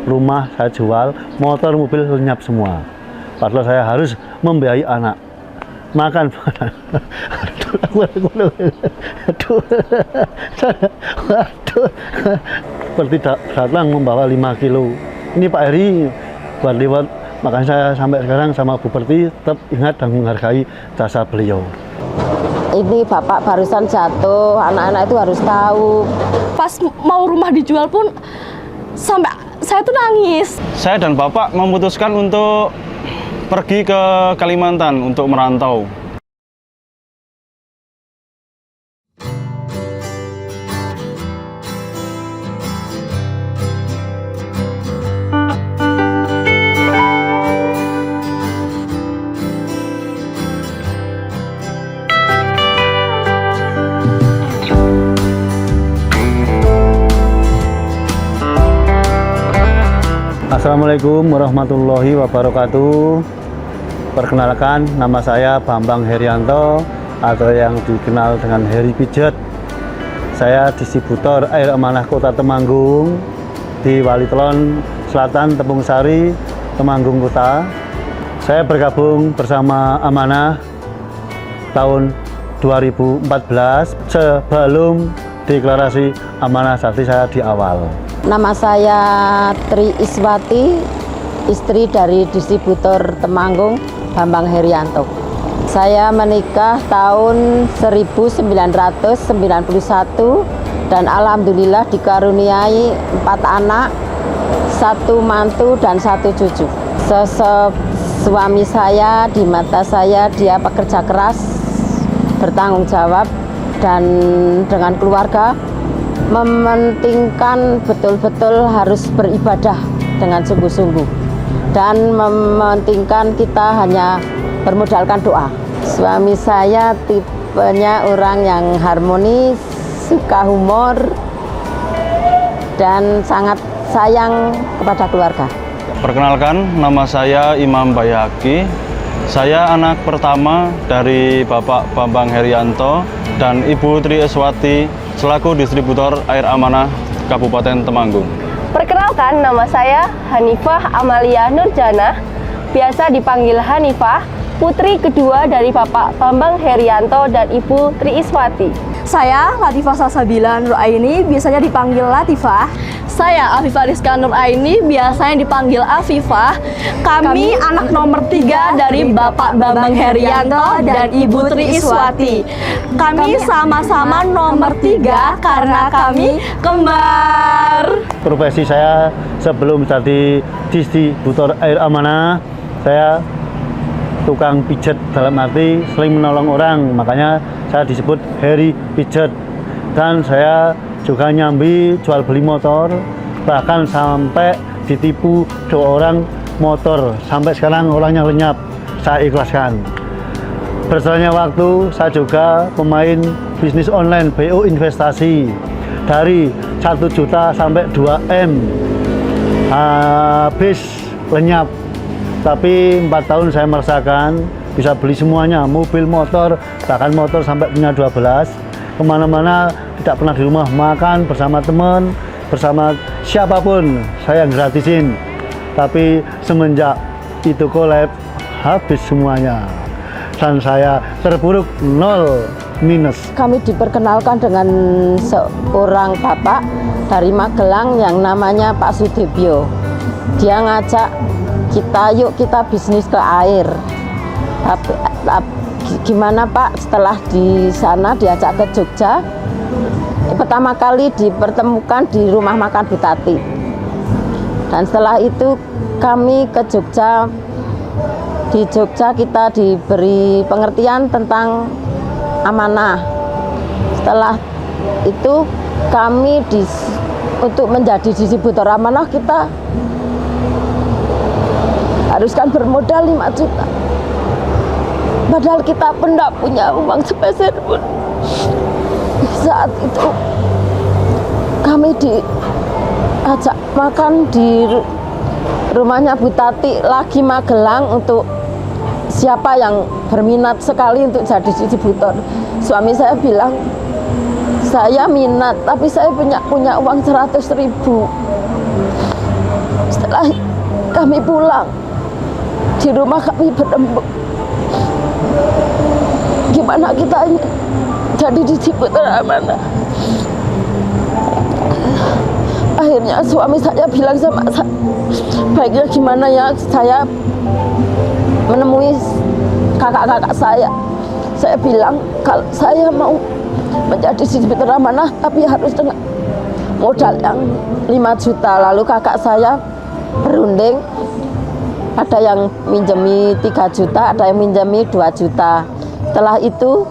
rumah saya jual, motor, mobil lenyap semua. Padahal saya harus membiayai anak. Makan. Waduh. Seperti datang membawa 5 kilo. Ini Pak Heri buat lewat, makanya saya sampai sekarang sama Bu Perti tetap ingat dan menghargai jasa beliau. Ini bapak barusan jatuh, anak-anak itu harus tahu. Pas mau rumah dijual pun sampai saya tuh nangis. Saya dan bapak memutuskan untuk pergi ke Kalimantan untuk merantau. Assalamualaikum warahmatullahi wabarakatuh. Perkenalkan, nama saya Bambang Herianto atau yang dikenal dengan Heri Pijet. Saya distributor Air Amanah Kota Temanggung di Walitelon Selatan, Tepung Sari, Temanggung Kota. Saya bergabung bersama Amanah tahun 2014 sebelum deklarasi Amanah Sakti saya di awal. Nama saya Tri Iswati, istri dari distributor Temanggung Bambang Herianto. Saya menikah tahun 1991 dan alhamdulillah dikaruniai 4 anak, 1 mantu dan 1 cucu. Sosok suami saya di mata saya, dia pekerja keras, bertanggung jawab, dan dengan keluarga mementingkan betul-betul harus beribadah dengan sungguh-sungguh dan mementingkan kita hanya bermodalkan doa. Suami saya tipenya orang yang harmonis, suka humor, dan sangat sayang kepada keluarga. Perkenalkan, nama saya Imam Bayhaqi. Saya anak pertama dari Bapak Bambang Herianto dan Ibu Tri Iswati selaku distributor Air Amanah Kabupaten Temanggung. Perkenalkan, nama saya Hanifah Amalia Nurjana, biasa dipanggil Hanifah, putri kedua dari Bapak Bambang Herianto dan Ibu Tri Iswati. Saya Latifah Salsabila Nuraini, biasanya dipanggil Latifah. Saya Afifah Rizka Nuraini, biasanya dipanggil Afifah. Kami anak nomor 3 dari Bapak Bambang Herianto dan Ibu Tri Iswati. Kami sama-sama nomor 3 karena kami kembar. Profesi saya sebelum jadi distributor Air Amanah, saya tukang pijet, dalam arti sering menolong orang, makanya saya disebut Heri Pijet. Dan saya juga nyambi jual beli motor, bahkan sampai ditipu 2 orang motor, sampai sekarang orangnya lenyap, saya ikhlaskan. Berjalannya waktu, saya juga pemain bisnis online BO investasi dari 1 juta sampai 2 M, habis lenyap. Tapi 4 tahun saya merasakan bisa beli semuanya, mobil, motor, bahkan motor sampai punya 12. Kemana-mana, tidak pernah di rumah, makan bersama teman, bersama siapapun, saya gratisin. Tapi semenjak itu collab, habis semuanya. Dan saya terpuruk 0 minus. Kami diperkenalkan dengan seorang bapak dari Magelang yang namanya Pak Sudibyo. Dia ngajak kita, yuk kita bisnis ke air. Gimana Pak, setelah di sana diajak ke Jogja, pertama kali dipertemukan di rumah makan Bu Tati. Dan setelah itu kami ke Jogja. Di Jogja kita diberi pengertian tentang amanah. Setelah itu kami untuk menjadi distributor amanah kita haruskan bermodal 5 juta. Padahal kita pun tidak punya uang sepeser pun. Saat itu kami diajak makan di rumahnya Bu Tati lagi Magelang untuk siapa yang berminat sekali untuk jadi distributor. Suami saya bilang, saya minat tapi saya punya uang 100.000. Setelah kami pulang, di rumah kami berembuk. Gimana kita ini jadi distributor amanah? Akhirnya suami saya bilang sama saya, baiknya gimana ya saya menemui kakak-kakak saya. Saya bilang kalau saya mau menjadi distributor amanah tapi harus dengan modal yang 5 juta. Lalu kakak saya berunding, ada yang minjemi 3 juta, ada yang minjemi 2 juta. Setelah itu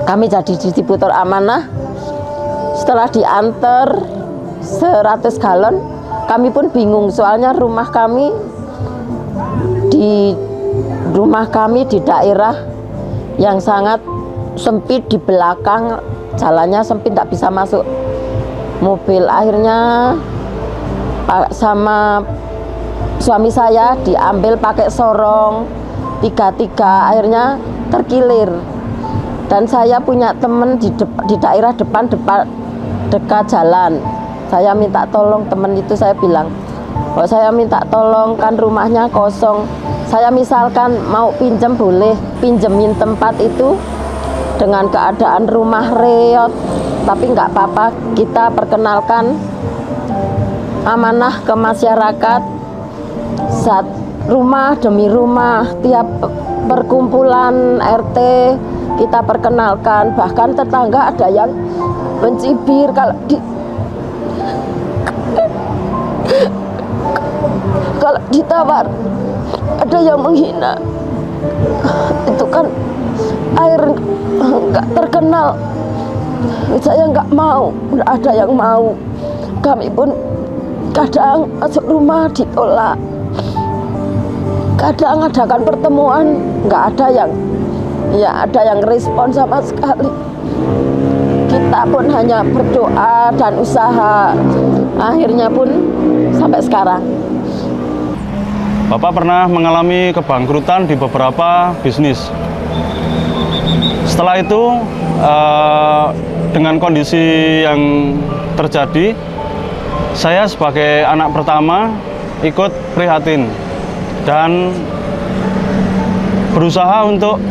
kami jadi distributor amanah. Setelah diantar 100 galon, kami pun bingung soalnya rumah kami di daerah yang sangat sempit, di belakang jalannya sempit, tidak bisa masuk mobil. Akhirnya sama suami saya diambil pakai sorong 3-3, akhirnya terkilir. Dan saya punya teman di daerah depan dekat jalan. Saya minta tolong teman itu, saya bilang, "Oh, saya minta tolong, kan rumahnya kosong. Saya misalkan mau pinjam, boleh pinjemin tempat itu dengan keadaan rumah reot, tapi nggak apa-apa, kita perkenalkan amanah ke masyarakat. Saat rumah demi rumah, tiap perkumpulan RT kita perkenalkan, bahkan tetangga ada yang mencibir kalau ditawar, ada yang menghina. Itu kan air nggak terkenal. Saya nggak mau, nggak ada yang mau. Kami pun kadang masuk rumah ditolak, kadang adakan pertemuan nggak ada yang respon sama sekali. Kita pun hanya berdoa dan usaha, akhirnya pun sampai sekarang. Bapak pernah mengalami kebangkrutan di beberapa bisnis. Setelah itu, dengan kondisi yang terjadi, saya sebagai anak pertama ikut prihatin dan berusaha untuk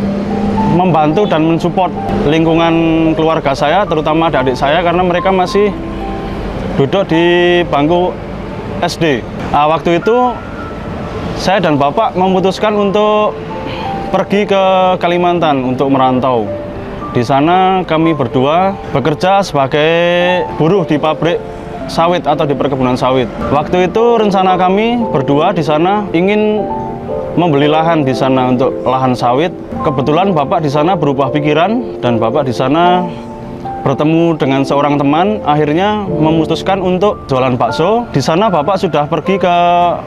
membantu dan mensupport lingkungan keluarga saya, terutama adik saya, karena mereka masih duduk di bangku SD. Waktu itu saya dan Bapak memutuskan untuk pergi ke Kalimantan untuk merantau. Di sana kami berdua bekerja sebagai buruh di pabrik sawit atau di perkebunan sawit. Waktu itu rencana kami berdua di sana ingin membeli lahan di sana untuk lahan sawit. Kebetulan Bapak di sana berubah pikiran dan Bapak di sana bertemu dengan seorang teman, akhirnya memutuskan untuk jualan bakso. Di sana Bapak sudah pergi ke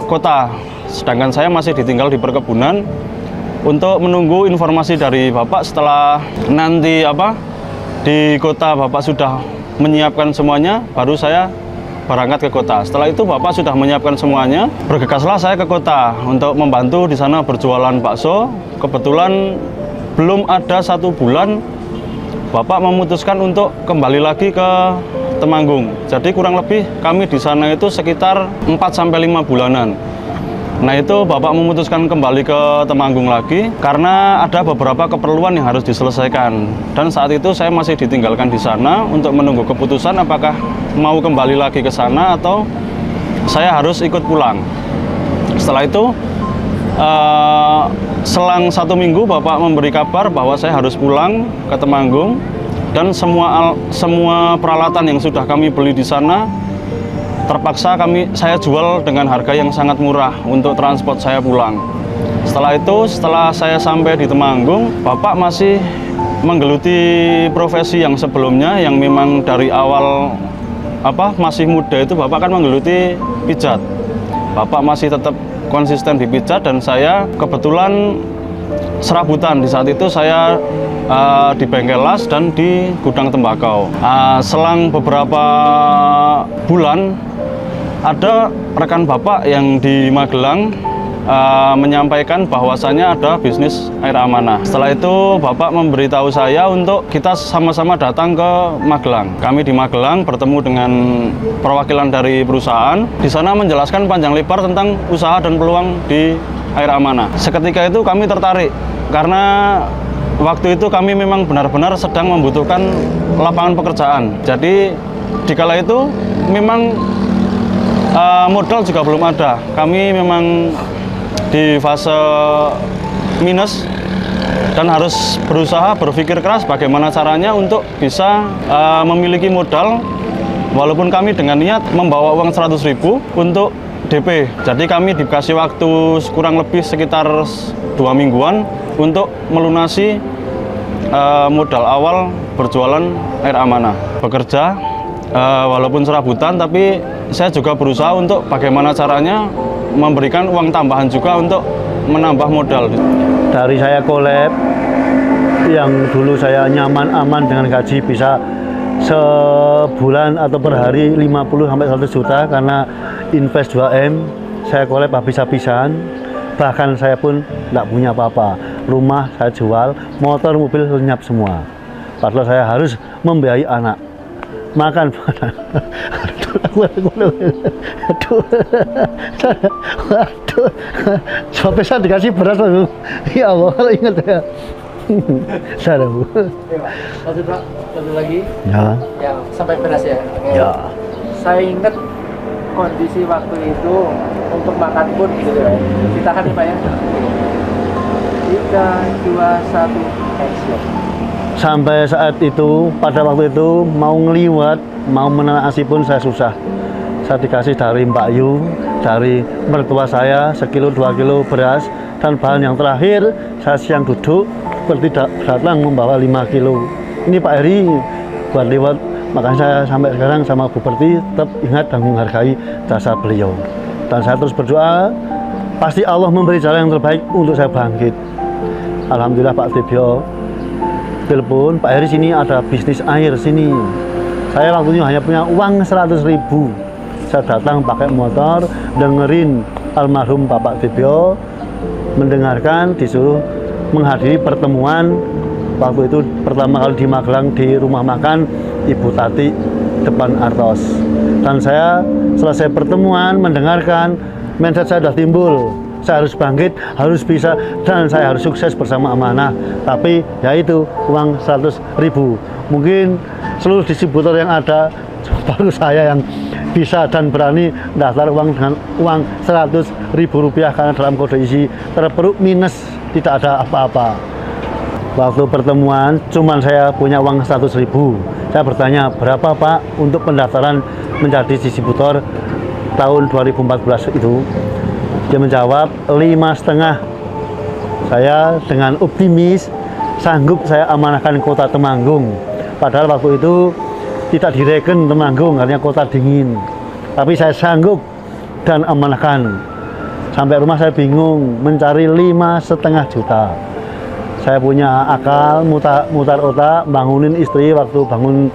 kota, sedangkan saya masih ditinggal di perkebunan untuk menunggu informasi dari Bapak. Setelah nanti di kota Bapak sudah menyiapkan semuanya, baru saya berangkat ke kota. Setelah itu Bapak sudah menyiapkan semuanya, bergegaslah saya ke kota untuk membantu di sana berjualan bakso. Kebetulan belum ada 1 bulan Bapak memutuskan untuk kembali lagi ke Temanggung. Jadi kurang lebih kami di sana itu sekitar 4-5 bulanan. Nah, itu Bapak memutuskan kembali ke Temanggung lagi karena ada beberapa keperluan yang harus diselesaikan. Dan saat itu saya masih ditinggalkan di sana untuk menunggu keputusan apakah mau kembali lagi ke sana atau saya harus ikut pulang. Setelah itu selang 1 minggu Bapak memberi kabar bahwa saya harus pulang ke Temanggung dan semua peralatan yang sudah kami beli di sana terpaksa saya jual dengan harga yang sangat murah untuk transport saya pulang. Setelah itu, setelah saya sampai di Temanggung, Bapak masih menggeluti profesi yang sebelumnya yang memang dari awal masih muda itu Bapak kan menggeluti pijat. Bapak masih tetap konsisten di pijat dan saya kebetulan serabutan. Di saat itu saya di bengkel las dan di gudang tembakau. Selang beberapa bulan ada rekan Bapak yang di Magelang menyampaikan bahwasannya ada bisnis air amanah. Setelah itu Bapak memberitahu saya untuk kita sama-sama datang ke Magelang. Kami di Magelang bertemu dengan perwakilan dari perusahaan. Di sana menjelaskan panjang lebar tentang usaha dan peluang di air amanah. Seketika itu kami tertarik karena waktu itu kami memang benar-benar sedang membutuhkan lapangan pekerjaan. Jadi dikala itu memang modal juga belum ada. Kami memang di fase minus dan harus berusaha berpikir keras bagaimana caranya untuk bisa memiliki modal, walaupun kami dengan niat membawa uang 100.000 untuk DP. Jadi kami dikasih waktu kurang lebih sekitar 2 mingguan untuk melunasi modal awal berjualan air amanah. Bekerja walaupun serabutan, tapi saya juga berusaha untuk bagaimana caranya memberikan uang tambahan juga untuk menambah modal. Dari saya collab, yang dulu saya nyaman aman dengan gaji bisa sebulan atau per hari 50 sampai 100 juta karena invest 2M, saya collab habis-habisan. Bahkan saya pun tidak punya apa-apa. Rumah saya jual, motor, mobil lenyap semua. Padahal saya harus membiayai anak. Makan waduh, sampai saya dikasih beras loh. Ya Allah, kalau ingat ya. Saya Bu. Satu lagi. Ya. Yang sampai beras ya. Ya. Saya ingat kondisi waktu itu untuk makan pun gitu ya. Ditahan ya Pak ya. 3, 2, 1, action. Sampai saat itu, pada waktu itu mau ngeliwat, mau menelan asi pun saya susah. Saya dikasih dari Mbak Yu, dari mertua saya 1 kilo 2 kilo beras, dan bahan yang terakhir saya siang duduk datang membawa 5 kilo. Ini Pak Heri buat lewat, makanya saya sampai sekarang sama Bu Perti tetap ingat dan menghargai jasa beliau. Dan saya terus berdoa, pasti Allah memberi jalan yang terbaik untuk saya bangkit. Alhamdulillah Pak Tibio telepon, Pak Heri sini ada bisnis air sini. Saya waktu itu hanya punya uang 100.000. Saya datang pakai motor, dengerin almarhum Bapak Tibio, mendengarkan, disuruh menghadiri pertemuan waktu itu pertama kali di Magelang di rumah makan Ibu Tati depan Artos. Dan saya selesai pertemuan mendengarkan, mindset saya sudah timbul. Saya harus bangkit, harus bisa, dan saya harus sukses bersama amanah. Tapi yaitu uang 100.000. Mungkin seluruh distributor yang ada baru saya yang bisa dan berani daftar uang dengan uang 100.000 rupiah karena dalam kode isi terperuk minus, tidak ada apa-apa. Waktu pertemuan cuman saya punya uang 100.000. Saya bertanya, berapa Pak untuk pendaftaran menjadi distributor tahun 2014 itu? Dia menjawab 5,5. Saya dengan optimis sanggup saya amanahkan kota Temanggung. Padahal waktu itu tidak direken Temanggung karena kota dingin. Tapi saya sanggup dan amanahkan. Sampai rumah saya bingung mencari 5,5 juta. Saya punya akal, mutar otak, bangunin istri waktu bangun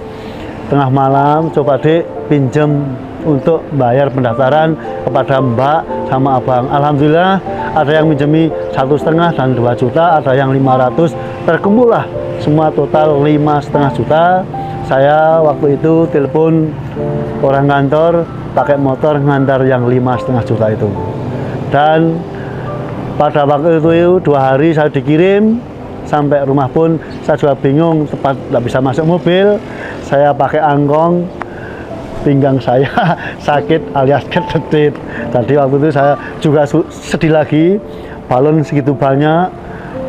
tengah malam, coba dek pinjem untuk bayar pendaftaran kepada Mbak sama Abang. Alhamdulillah ada yang minjemi 1,5 dan 2 juta, ada yang 500, terkumpullah semua total 5,5 juta. Saya waktu itu telepon orang kantor pakai motor ngantar yang 5,5 juta itu. Dan pada waktu itu 2 hari saya dikirim, sampai rumah pun saya juga bingung, tepat tidak bisa masuk mobil. Saya pakai angkong, pinggang saya sakit alias ketetit. Jadi waktu itu saya juga sedih lagi, balon segitu banyak,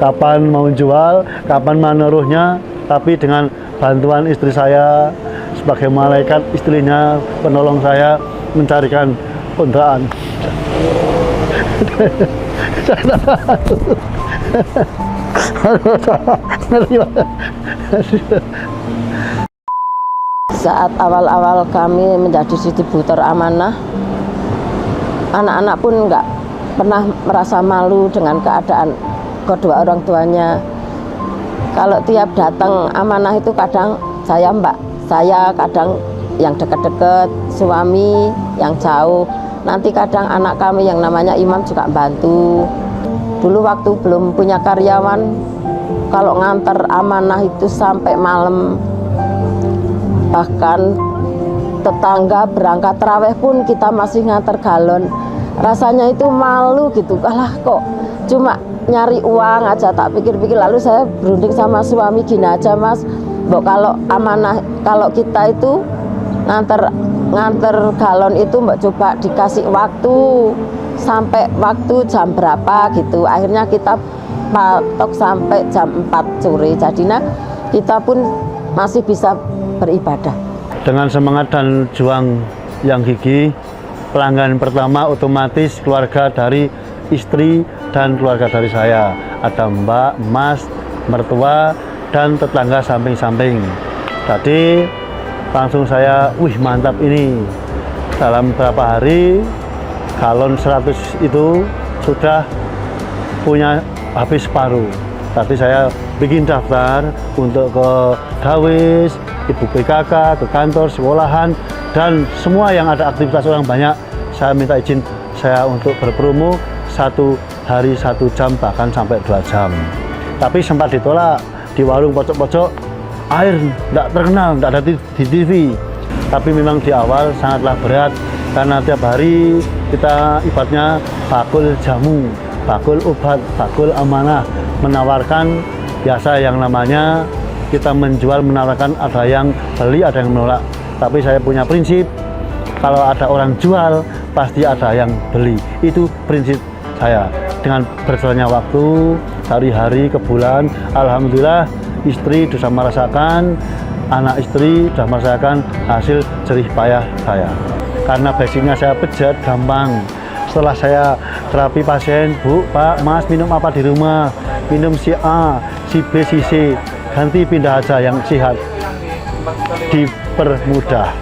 kapan mau jual, kapan menaruhnya. Tapi dengan bantuan istri saya sebagai malaikat, istrinya penolong saya mencarikan kontrakan. Saat awal-awal kami menjadi distributor amanah, anak-anak pun nggak pernah merasa malu dengan keadaan kedua orang tuanya. Kalau tiap datang amanah itu kadang saya kadang yang dekat-dekat, suami yang jauh. Nanti kadang anak kami yang namanya Imam juga bantu. Dulu waktu belum punya karyawan, kalau nganter amanah itu sampai malam. Bahkan tetangga berangkat tarawih pun kita masih nganter galon. Rasanya itu malu gitu. Alah kok cuma nyari uang aja, tak pikir-pikir. Lalu saya berunding sama suami, gini aja Mas, Mbok kalau amanah, kalau kita itu nganter galon itu Mbak coba dikasih waktu sampai waktu jam berapa gitu. Akhirnya kita patok sampai jam 4 sore. Jadinya kita pun masih bisa beribadah. Dengan semangat dan juang yang gigih, pelanggan pertama otomatis keluarga dari istri dan keluarga dari saya. Ada Mbak, Mas, mertua, dan tetangga samping-samping. Tadi langsung saya, wih mantap ini. Dalam beberapa hari, galon 100 itu sudah punya habis separuh. Tadi saya bikin daftar untuk ke Dawis, Ibu PKK, ke kantor, sekolahan, dan semua yang ada aktivitas orang banyak. Saya minta izin saya untuk berpromo 1 hari 1 jam, bahkan sampai 2 jam. Tapi sempat ditolak di warung pojok-pojok, air tidak terkenal, tidak ada di TV. Tapi memang di awal sangatlah berat, karena tiap hari kita ibaratnya bakul jamu, bakul obat, bakul amanah, menawarkan biasa yang namanya kita menjual, menawarkan, ada yang beli, ada yang menolak. Tapi saya punya prinsip, kalau ada orang jual, pasti ada yang beli. Itu prinsip saya. Dengan berjalannya waktu, dari hari ke bulan, alhamdulillah istri sudah merasakan, anak istri sudah merasakan hasil jerih payah saya. Karena basicnya saya pejat gampang. Setelah saya terapi pasien, Bu, Pak, Mas minum apa di rumah? Minum si A, si B, si C. Ganti pindah aja yang sehat, dipermudah.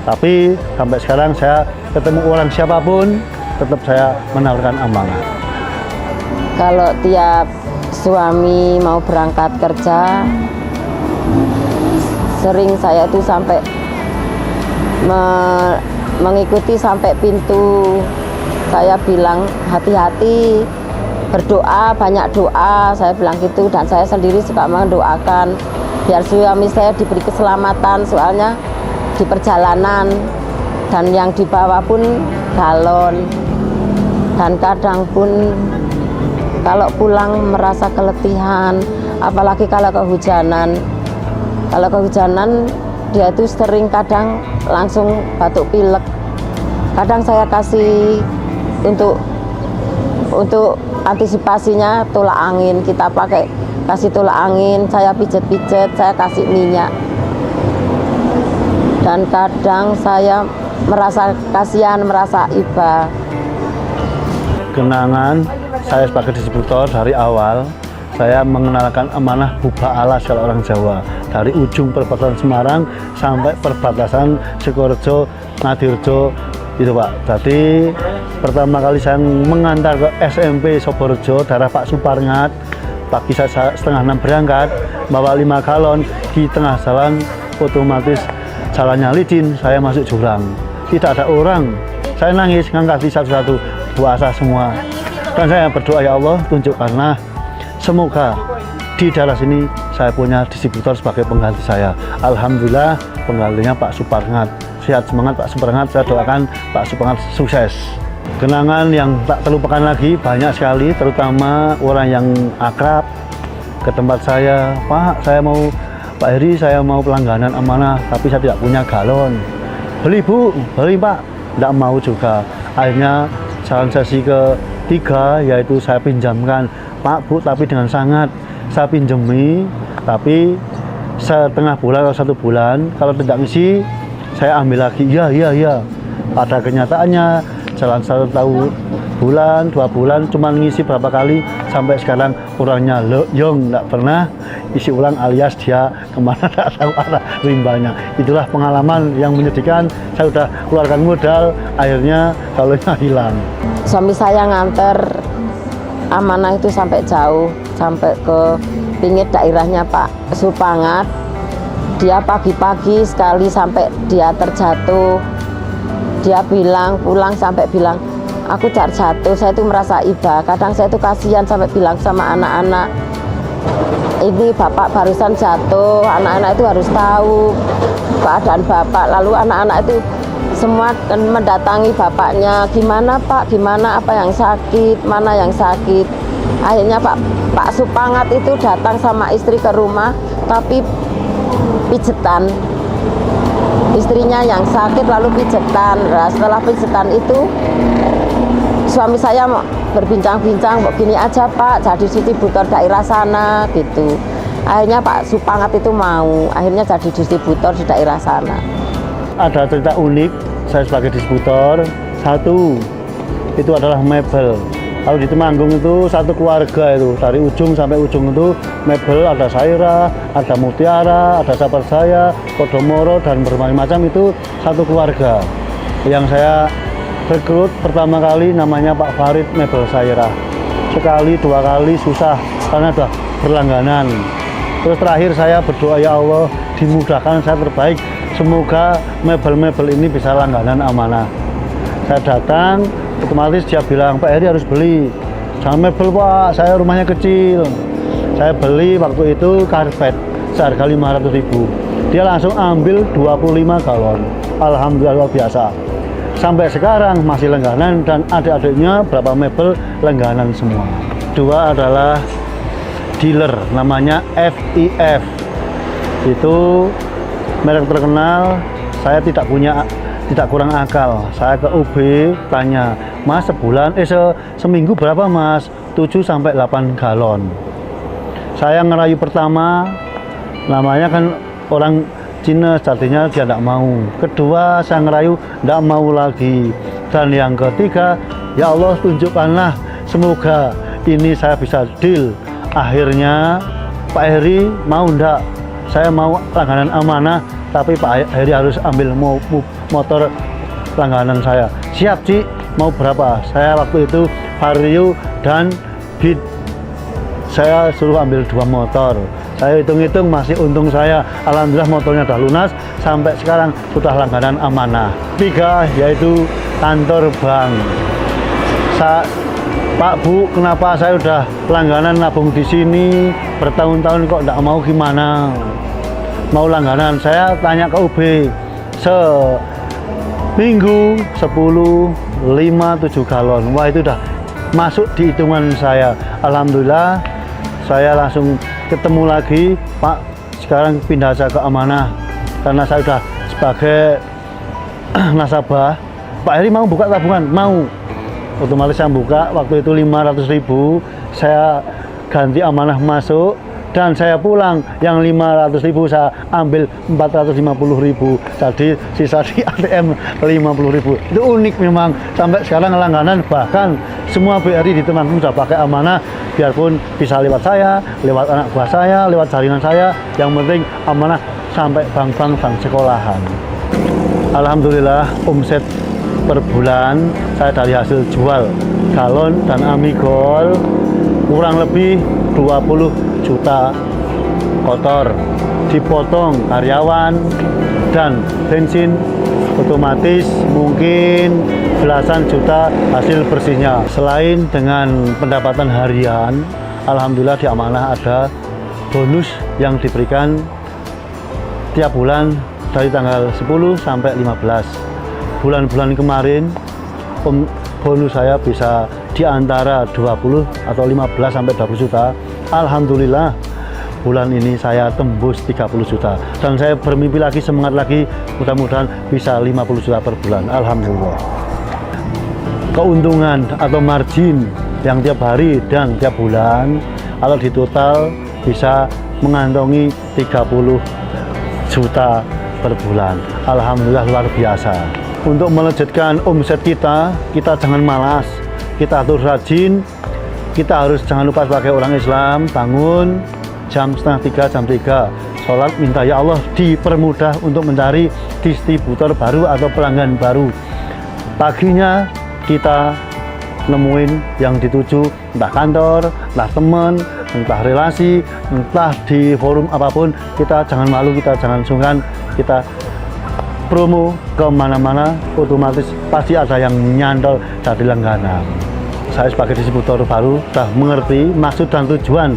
Tapi sampai sekarang saya ketemu orang siapapun, tetap saya menawarkan amanah. Kalau tiap suami mau berangkat kerja, sering saya itu sampai mengikuti sampai pintu. Saya bilang hati-hati, berdoa, banyak doa, saya bilang gitu. Dan saya sendiri suka mendoakan biar suami saya diberi keselamatan, soalnya di perjalanan, dan yang dibawa pun galon. Dan kadang pun kalau pulang merasa keletihan, apalagi kalau kehujanan. Kalau kehujanan dia itu sering kadang langsung batuk pilek. Kadang saya kasih untuk antisipasinya tolak angin, kita pakai kasih tolak angin, saya pijet-pijet, saya kasih minyak. Dan kadang saya merasa kasihan, merasa iba. Kenangan saya sebagai distributor dari awal, saya mengenalkan amanah Buba Alas kalau orang Jawa, dari ujung perbatasan Semarang sampai perbatasan Sukorejo, Ngadirejo itu Pak. Jadi pertama kali saya mengantar ke SMP Soborejo, daerah Pak Suparngat, pagi saya 5:30 berangkat, bawa 5 galon, di tengah jalan otomatis jalannya licin, saya masuk jurang, tidak ada orang, saya nangis, ngangkat satu-satu, puasa semua. Dan saya berdoa, ya Allah tunjukkanlah, semoga di daerah sini saya punya distributor sebagai pengganti saya. Alhamdulillah penggantinya Pak Suparngat. Sehat semangat Pak Suparngat, saya doakan Pak Suparngat sukses. Kenangan yang tak terlupakan lagi banyak sekali, terutama orang yang akrab ke tempat saya. Pak, saya mau, Pak Heri, saya mau pelangganan amanah, tapi saya tidak punya galon. Beli Bu, beli Pak, tidak mau juga. Akhirnya jalan sesi ketiga, yaitu saya pinjamkan. Pak, Bu, tapi dengan sangat saya pinjemi, tapi setengah bulan atau 1 bulan, kalau tidak ngisi saya ambil lagi. Iya. Pada kenyataannya jalan 1 bulan, 2 bulan, cuma ngisi berapa kali, sampai sekarang orangnya leyong, tidak pernah isi ulang, alias dia kemana tak tahu arah rimbanya. Itulah pengalaman yang menyedihkan. Saya sudah keluarkan modal, akhirnya galonnya hilang. Suami saya nganter amanah itu sampai jauh, sampai ke pinggir daerahnya Pak Supangat. Dia pagi-pagi sekali sampai dia terjatuh. dia bilang pulang sampai bilang aku jatuh. Saya itu merasa iba. Kadang saya itu kasihan sampai bilang sama anak-anak, ini bapak barusan jatuh, anak-anak itu harus tahu keadaan bapak. Lalu anak-anak itu semua mendatangi bapaknya, gimana Pak, gimana, apa yang sakit, mana yang sakit. Akhirnya Pak Supangat itu datang sama istri ke rumah, tapi pijetan. Istrinya yang sakit lalu pijetan. Nah, setelah pijetan itu suami saya berbincang-bincang, begini aja Pak, jadi distributor daerah sana gitu. Akhirnya Pak Supangat itu mau, akhirnya jadi distributor di daerah sana. Ada cerita unik, saya sebagai distributor. Satu, itu adalah mebel. Kalau di Temanggung itu satu keluarga itu, dari ujung sampai ujung itu mebel, ada Saira, ada Mutiara, ada Sahabat Saya, Kodomoro, dan berbagai macam, itu satu keluarga. Yang saya rekrut pertama kali namanya Pak Farid Mebel Saira. Sekali, dua kali susah karena sudah berlangganan. Terus terakhir saya berdoa, ya Allah dimudahkan saya terbaik, semoga mebel-mebel ini bisa langganan amanah. Saya datang, otomatis dia bilang, Pak Heri harus beli. Jangan mebel Pak, saya rumahnya kecil. Saya beli waktu itu karpet seharga 500.000. Dia langsung ambil 25 galon. Alhamdulillah luar biasa. Sampai sekarang masih langganan dan adik-adiknya berapa mebel langganan semua. Dua adalah dealer namanya FIF. Itu merek terkenal. Saya tidak kurang akal. Saya ke UB tanya, Mas seminggu berapa Mas? 7 sampai 8 galon. Saya ngerayu pertama, namanya kan orang Cina, artinya dia tidak mau. Kedua saya ngerayu tidak mau lagi. Dan yang ketiga, ya Allah tunjukkanlah, semoga ini saya bisa deal. Akhirnya Pak Heri mau ndak? Saya mau langganan amanah, tapi Pak Heri harus ambil motor langganan saya. Siap Ci, mau berapa? Saya waktu itu Vario dan Beat. Saya suruh ambil 2 motor. Saya hitung-hitung masih untung saya. Alhamdulillah motornya sudah lunas, sampai sekarang sudah langganan amanah. 3 yaitu kantor bank. Pak Bu, kenapa saya udah langganan nabung di sini bertahun-tahun kok tidak mau, gimana? Mau langganan, saya tanya ke UB, seminggu 10, 5, 7 galon. Wah itu udah masuk di hitungan saya. Alhamdulillah saya langsung ketemu lagi, Pak sekarang pindah saja ke amanah karena saya sudah sebagai nasabah. Pak Heri mau buka tabungan? Mau. Otomatis saya buka, waktu itu 500.000, saya ganti amanah masuk, dan saya pulang yang 500.000 saya ambil 450.000, jadi sisa di ATM 50.000. Itu unik memang, sampai sekarang langganan, bahkan semua BRI di Temanggung sudah pakai amanah, biarpun bisa lewat saya, lewat anak buah saya, lewat jaringan saya, yang penting amanah sampai bank-bank dan sekolahan. Alhamdulillah omset per bulan saya dari hasil jual galon dan Amigol kurang lebih 20 juta kotor, dipotong karyawan dan bensin, otomatis mungkin belasan juta hasil bersihnya. Selain dengan pendapatan harian, alhamdulillah di amanah ada bonus yang diberikan tiap bulan dari tanggal 10 sampai 15. Bulan-bulan kemarin bonus saya bisa di antara 20 atau 15 sampai 20 juta. Alhamdulillah bulan ini saya tembus 30 juta. Dan saya bermimpi lagi, semangat lagi, mudah-mudahan bisa 50 juta per bulan. Alhamdulillah. Keuntungan atau margin yang tiap hari dan tiap bulan, kalau di total bisa mengantongi 30 juta per bulan. Alhamdulillah luar biasa. Untuk melejitkan omset kita jangan malas, kita harus rajin, kita harus jangan lupa sebagai orang Islam, bangun jam 2:30, jam 3, sholat, minta ya Allah dipermudah untuk mencari distributor baru atau pelanggan baru. Paginya kita nemuin yang dituju, entah kantor, entah teman, entah relasi, entah di forum apapun, kita jangan malu, kita jangan sungkan, kita promo kemana-mana otomatis pasti ada yang nyantol jadi langganan. Saya sebagai distributor baru sudah mengerti maksud dan tujuan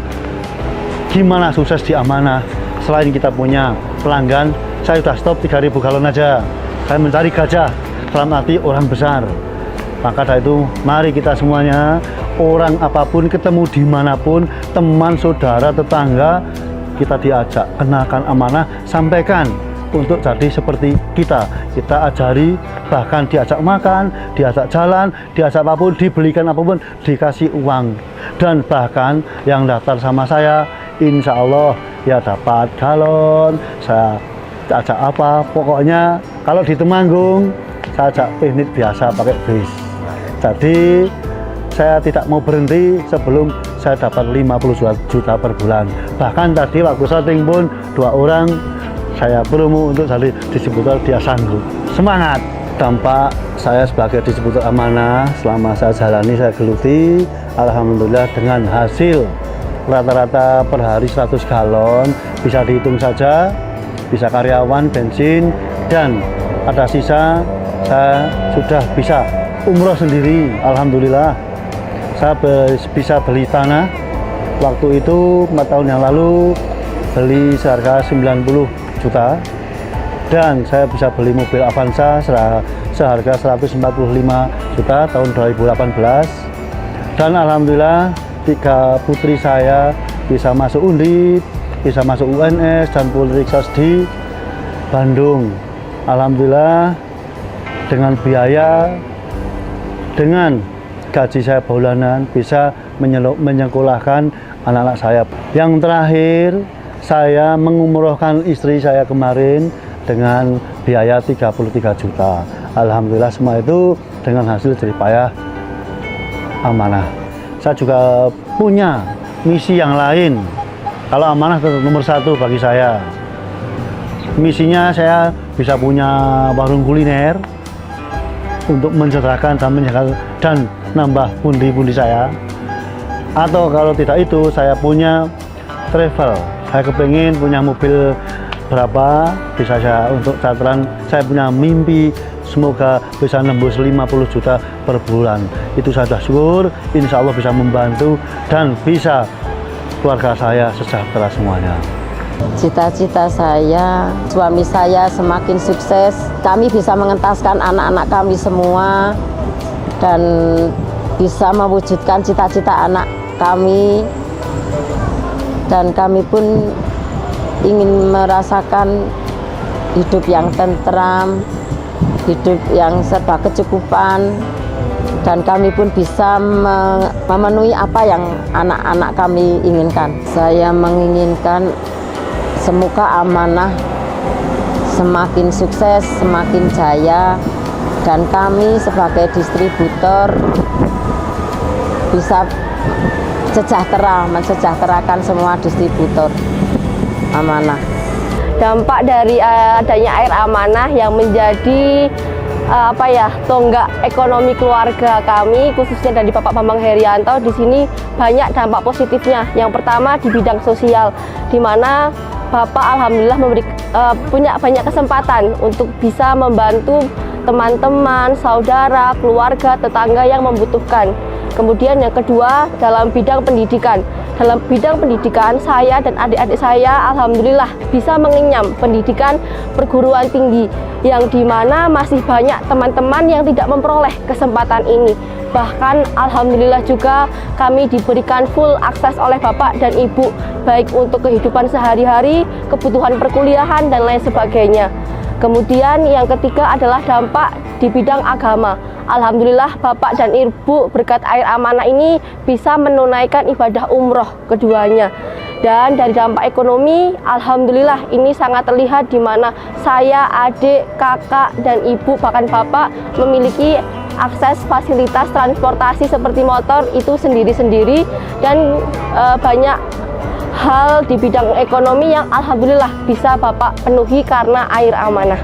gimana sukses di Amanah. Selain kita punya pelanggan, saya sudah stop 3.000 galon aja. Saya mencari gajah, dalam arti orang besar. Maka dari itu mari kita semuanya, orang apapun ketemu dimanapun, teman, saudara, tetangga, kita diajak kenalkan Amanah, sampaikan untuk jadi seperti kita ajari, bahkan diajak makan, diajak jalan, diajak apapun, dibelikan apapun, dikasih uang. Dan bahkan yang daftar sama saya, insya Allah ya dapat galon, saya ajak apa, pokoknya kalau di Temanggung saya ajak piknik biasa pakai bis. Jadi saya tidak mau berhenti sebelum saya dapat 50 juta per bulan. Bahkan tadi waktu syuting pun 2 orang saya promo untuk jadi distributor, dia sanggup. Semangat! Dampak saya sebagai distributor Amanah selama saya jalani, saya geluti, alhamdulillah dengan hasil rata-rata per hari 100 galon, bisa dihitung saja, bisa karyawan, bensin, dan ada sisa, saya sudah bisa umroh sendiri, alhamdulillah. Saya bisa beli tanah, waktu itu 4 tahun yang lalu beli seharga 90 juta, dan saya bisa beli mobil Avanza seharga 145 juta tahun 2018, dan alhamdulillah 3 putri saya bisa masuk Undip, bisa masuk UNS dan Poltekkes di Bandung. Alhamdulillah dengan biaya, dengan gaji saya bulanan bisa menyekolahkan anak-anak saya. Yang terakhir, saya mengumrohkan istri saya kemarin dengan biaya 33 juta. Alhamdulillah semua itu dengan hasil jerih payah Amanah. Saya juga punya misi yang lain. Kalau Amanah tetap nomor 1 bagi saya. Misinya saya bisa punya warung kuliner untuk mencerahkan dan nambah pundi-pundi saya. Atau kalau tidak itu, saya punya travel. Saya kepingin punya mobil berapa, bisa saya untuk catatan. Saya punya mimpi semoga bisa nembus 50 juta per bulan. Itu saya sudah syukur, insya Allah bisa membantu dan bisa keluarga saya sejahtera semuanya. Cita-cita saya, suami saya semakin sukses, kami bisa mengentaskan anak-anak kami semua dan bisa mewujudkan cita-cita anak kami, dan kami pun ingin merasakan hidup yang tentram, hidup yang serba kecukupan, dan kami pun bisa memenuhi apa yang anak-anak kami inginkan. Saya menginginkan semoga Amanah semakin sukses, semakin jaya, dan kami sebagai distributor bisa mensejahterakan semua distributor Amanah. Dampak dari adanya air Amanah yang menjadi tonggak ekonomi keluarga kami, khususnya dari Bapak Bambang Herianto, di sini banyak dampak positifnya. Yang pertama di bidang sosial, di mana Bapak alhamdulillah punya banyak kesempatan untuk bisa membantu teman-teman, saudara, keluarga, tetangga yang membutuhkan. Kemudian yang kedua, dalam bidang pendidikan. Dalam bidang pendidikan, saya dan adik-adik saya alhamdulillah bisa mengenyam pendidikan perguruan tinggi, yang dimana masih banyak teman-teman yang tidak memperoleh kesempatan ini. Bahkan alhamdulillah juga kami diberikan full akses oleh Bapak dan Ibu, baik untuk kehidupan sehari-hari, kebutuhan perkuliahan, dan lain sebagainya. Kemudian yang ketiga adalah dampak di bidang agama. Alhamdulillah Bapak dan Ibu berkat air Amanah ini bisa menunaikan ibadah umroh keduanya. Dan dari dampak ekonomi, alhamdulillah ini sangat terlihat di mana saya, adik, kakak, dan ibu, bahkan bapak memiliki akses fasilitas transportasi seperti motor itu sendiri-sendiri, dan banyak hal di bidang ekonomi yang alhamdulillah bisa Bapak penuhi karena air Amanah.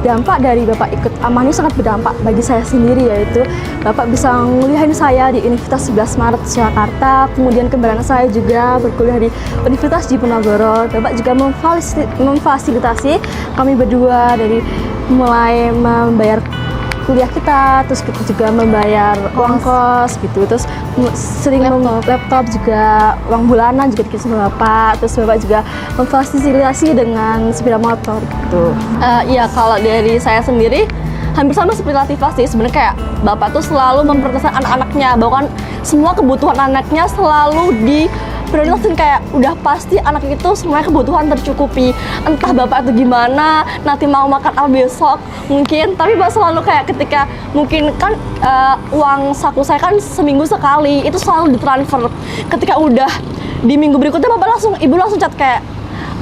Dampak dari Bapak ikut Amanah sangat berdampak bagi saya sendiri, yaitu Bapak bisa nguliahin saya di Universitas 11 Maret Jakarta, kemudian kembaran saya juga berkuliah di Universitas Diponegoro. Bapak juga memfasilitasi kami berdua dari mulai membayar kuliah kita, terus kita juga membayar uang kos gitu, terus sering laptop juga, uang bulanan juga dikasih sama bapak, terus bapak juga memfasilitasi dengan sepeda motor gitu. Iya, kalau dari saya sendiri hampir sama seperti Latifah sih. Sebenarnya kayak bapak tuh selalu memprioritaskan anak-anaknya, bahkan semua kebutuhan anaknya selalu diprioritasin, kayak udah pasti anak itu semuanya kebutuhan tercukupi. Entah bapak itu gimana, nanti mau makan apa besok mungkin, tapi bapak selalu kayak ketika mungkin kan uang saku saya kan seminggu sekali, itu selalu ditransfer. Ketika udah di minggu berikutnya ibu langsung chat kayak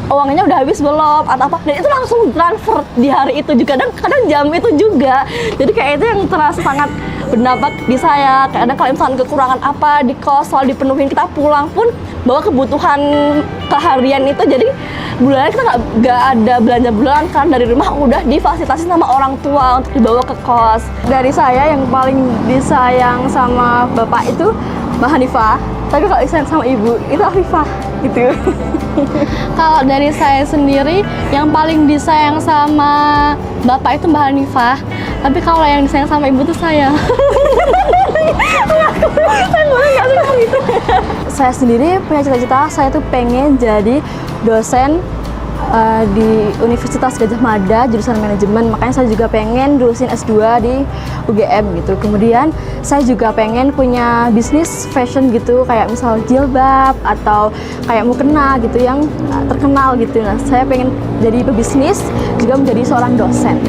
uangnya udah habis belum atau apa, dan itu langsung transfer di hari itu juga, dan kadang jam itu juga. Jadi kayak itu yang terasa sangat berdampak di saya. Kadang kalau misalnya kekurangan apa di kos selalu dipenuhin, kita pulang pun bawa kebutuhan keharian itu, jadi bulannya kita nggak ada belanja bulanan kan, dari rumah udah difasilitasi sama orang tua untuk dibawa ke kos. Dari saya yang paling disayang sama bapak itu Mbak Hanifah, tapi kalau disayang sama ibu itu Afifah gitu. Kalau dari saya sendiri, yang paling disayang sama bapak itu Mbak Hanifah, tapi kalau yang disayang sama ibu tuh saya. Saya sendiri punya cita-cita, saya tuh pengen jadi dosen di Universitas Gadjah Mada jurusan manajemen, makanya saya juga pengen lulusin S2 di UGM gitu. Kemudian saya juga pengen punya bisnis fashion gitu, kayak misal jilbab atau kayak mukena gitu yang terkenal gitu. Nah, saya pengen jadi pebisnis juga menjadi seorang dosen.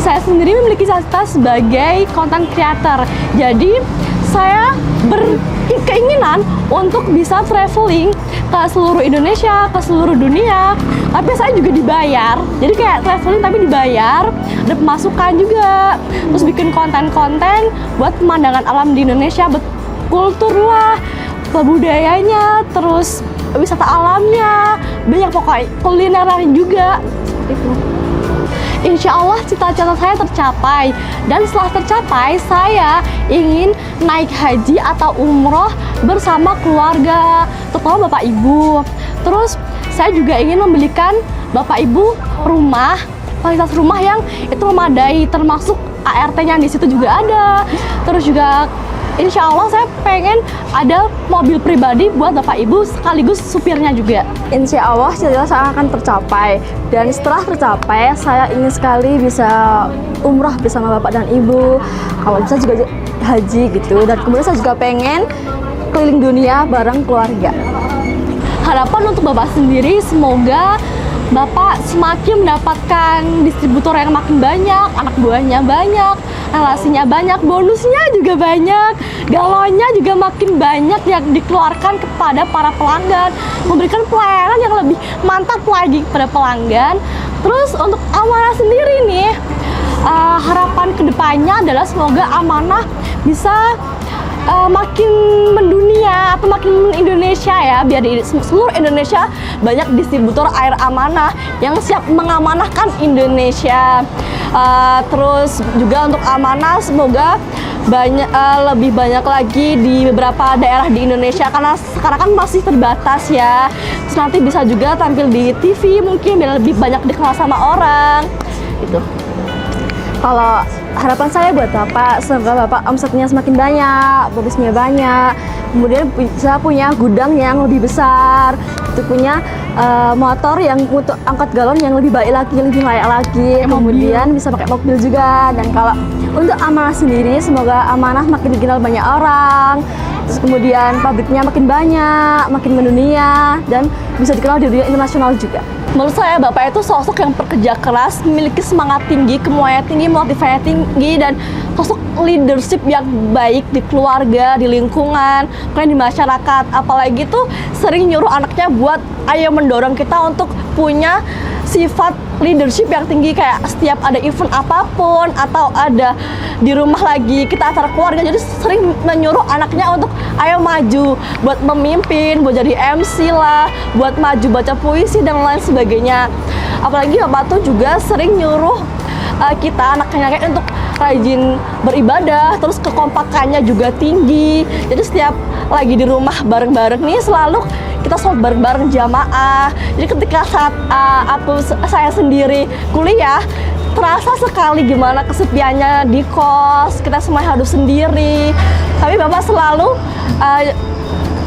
Saya sendiri memiliki cita-cita sebagai content creator. Jadi saya berkeinginan untuk bisa traveling ke seluruh Indonesia, ke seluruh dunia. Tapi saya juga dibayar. Jadi kayak traveling tapi dibayar, ada pemasukan juga. Terus bikin konten-konten buat pemandangan alam di Indonesia, kultur lah, budayanya, terus wisata alamnya, banyak pokoknya kulineran juga. Itu. Insya Allah cita-cita saya tercapai, dan setelah tercapai saya ingin naik haji atau umroh bersama keluarga, terutama bapak ibu. Terus saya juga ingin membelikan bapak ibu rumah, fasilitas rumah yang itu memadai, termasuk ART-nya di situ juga ada. Terus juga insya Allah saya pengen ada mobil pribadi buat bapak ibu sekaligus supirnya juga. Insya Allah cita-cita saya akan tercapai, dan setelah tercapai saya ingin sekali bisa umrah bersama bapak dan ibu, kalau bisa juga haji gitu, dan kemudian saya juga pengen keliling dunia bareng keluarga. Harapan untuk bapak sendiri, semoga bapak semakin mendapatkan distributor yang makin banyak, anak buahnya banyak, relasinya banyak, bonusnya juga banyak, galonnya juga makin banyak yang dikeluarkan kepada para pelanggan, memberikan pelayanan yang lebih mantap lagi kepada pelanggan. Terus untuk Amanah sendiri nih, harapan kedepannya adalah semoga Amanah bisa makin mendunia atau makin Indonesia ya, biar di seluruh Indonesia banyak distributor air Amanah yang siap mengamanahkan Indonesia. Terus juga untuk Amanah semoga lebih banyak lagi di beberapa daerah di Indonesia, karena sekarang kan masih terbatas ya. Terus nanti bisa juga tampil di TV mungkin biar lebih banyak dikenal sama orang gitu. Kalau harapan saya buat Bapak, semoga Bapak omsetnya semakin banyak, bonusnya banyak, kemudian bisa punya gudang yang lebih besar, itu punya motor yang untuk angkat galon yang lebih baik lagi, lebih layak lagi, kemudian bisa pakai mobil juga. Dan kalau untuk Amanah sendiri, semoga Amanah makin dikenal banyak orang, terus kemudian pabriknya makin banyak, makin mendunia, dan bisa dikenal di dunia internasional juga. Menurut saya Bapak itu sosok yang pekerja keras, memiliki semangat tinggi, kemauannya tinggi, motivasinya tinggi, dan sosok leadership yang baik di keluarga, di lingkungan, kemudian di masyarakat. Apalagi tuh sering nyuruh anaknya buat ayo mendorong kita untuk punya sifat leadership yang tinggi, kayak setiap ada event apapun atau ada di rumah lagi kita acara keluarga, jadi sering menyuruh anaknya untuk ayo maju buat memimpin, buat jadi MC lah, buat maju baca puisi dan lain sebagainya. Apalagi Bapak tuh juga sering nyuruh kita anak-anaknya untuk rajin beribadah, terus kekompakannya juga tinggi. Jadi setiap lagi di rumah bareng-bareng nih selalu kita sholat bareng-bareng jamaah. Jadi ketika saat saya sendiri kuliah, terasa sekali gimana kesepiannya di kos, kita semua harus sendiri. Tapi Bapak selalu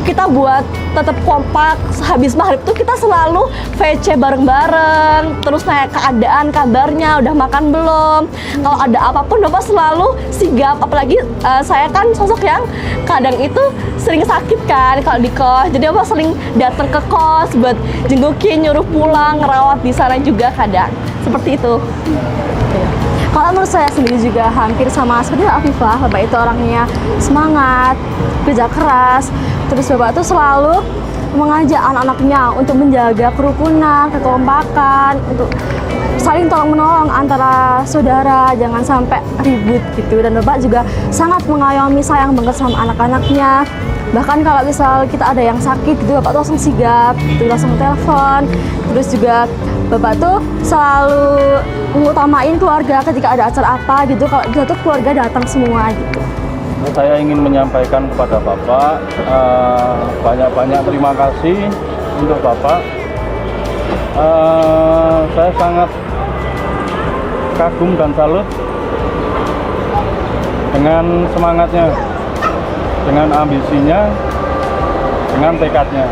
kita buat tetap kompak. Habis maghrib tuh kita selalu VC bareng-bareng, terus nanya keadaan, kabarnya, udah makan belum. Kalau ada apapun Bapak selalu sigap. Apalagi saya kan sosok yang kadang itu sering sakit kan kalau di kos. Jadi Bapak sering datang ke kos buat jengukin, nyuruh pulang, ngerawat di sana juga kadang. Seperti itu. Kalau menurut saya sendiri juga hampir sama seperti Afifah. Bapak itu orangnya semangat, kerja keras. Terus Bapak tuh selalu mengajak anak-anaknya untuk menjaga kerukunan, kekompakan, untuk saling tolong-menolong antara saudara, jangan sampai ribut gitu. Dan Bapak juga sangat mengayomi, sayang banget sama anak-anaknya. Bahkan kalau misal kita ada yang sakit gitu, Bapak tuh langsung sigap, gitu, langsung telepon. Terus juga Bapak tuh selalu mengutamain keluarga ketika ada acara apa gitu. Kalau dia tuh keluarga datang semua gitu. Saya ingin menyampaikan kepada Bapak banyak-banyak terima kasih untuk Bapak. Saya sangat kagum dan salut dengan semangatnya, dengan ambisinya, dengan tekadnya.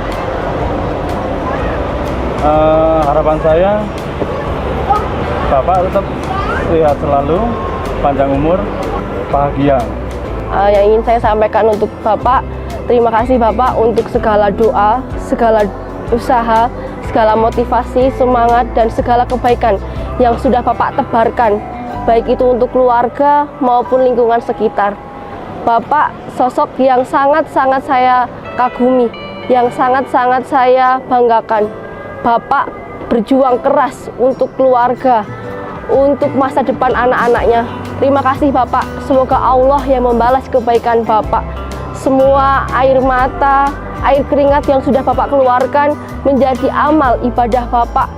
Harapan saya Bapak tetap sehat selalu, panjang umur, bahagia. Yang ingin saya sampaikan untuk Bapak, terima kasih Bapak untuk segala doa, segala usaha, segala motivasi, semangat, dan segala kebaikan yang sudah Bapak tebarkan, baik itu untuk keluarga maupun lingkungan sekitar. Bapak sosok yang sangat-sangat saya kagumi, yang sangat-sangat saya banggakan. Bapak berjuang keras untuk keluarga, untuk masa depan anak-anaknya. Terima kasih Bapak, semoga Allah yang membalas kebaikan Bapak. Semua air mata, air keringat yang sudah Bapak keluarkan menjadi amal ibadah Bapak.